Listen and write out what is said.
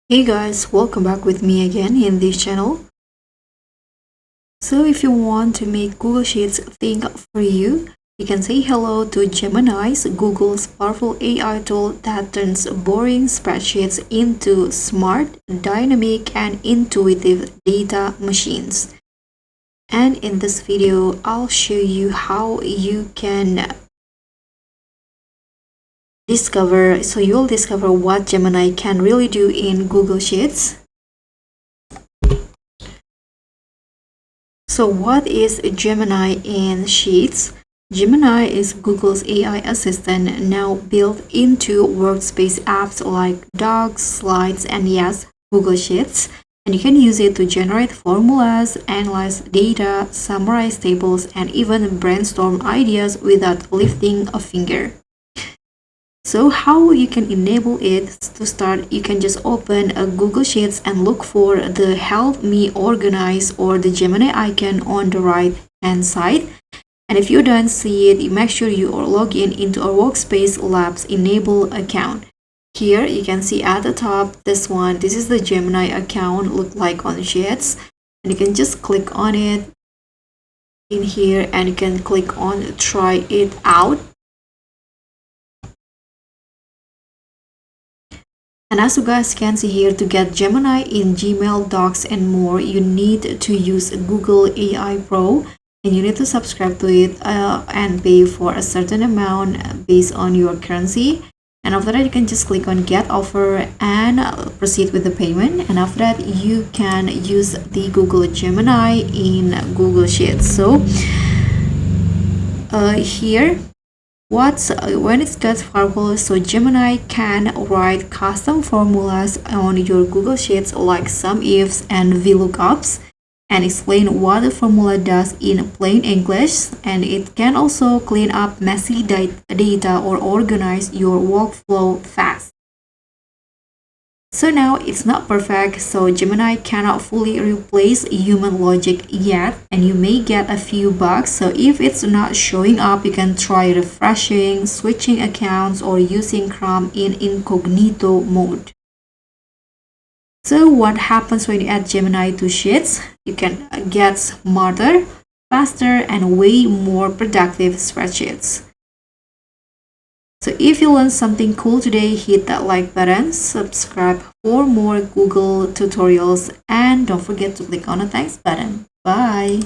Hey guys, welcome back with me again in this channel. So if you want to make Google Sheets think for you, you can say hello to Gemini, Google's powerful AI tool that turns boring spreadsheets into smart, dynamic, and intuitive data machines. And in this video, I'll show you how you can you'll discover what Gemini can really do in Google Sheets. So what is Gemini in Sheets? Gemini is Google's AI assistant now built into workspace apps like Docs, Slides, and yes, Google Sheets. And you can use it to generate formulas, analyze data, summarize tables, and even brainstorm ideas without lifting a finger. So how you can enable it? To start, you can just open a Google Sheets and look for the Help Me Organize or the Gemini icon on the right hand side. And if you don't see it, you make sure you are logged into a Workspace Labs Enable account. Here you can see at the top this is the Gemini account look like on Sheets, and you can just click on it in here and you can click on try it out. And as you guys can see here, to get Gemini in Gmail, Docs, and more, you need to use Google AI Pro, and you need to subscribe to it and pay for a certain amount based on your currency. And after that, you can just click on Get Offer and proceed with the payment. And after that, you can use the Google Gemini in Google Sheets. So here, when it gets powerful, so Gemini can write custom formulas on your Google Sheets like sum ifs and VLOOKUPs and explain what the formula does in plain English, and it can also clean up messy data or organize your workflow fast. So now it's not perfect, so Gemini cannot fully replace human logic yet, and you may get a few bugs. So if it's not showing up, you can try refreshing, switching accounts, or using Chrome in incognito mode. So what happens when you add Gemini to Sheets? You can get smarter, faster, and way more productive spreadsheets. So if you learned something cool today, hit that like button, subscribe for more Google tutorials, and don't forget to click on the thanks button. Bye!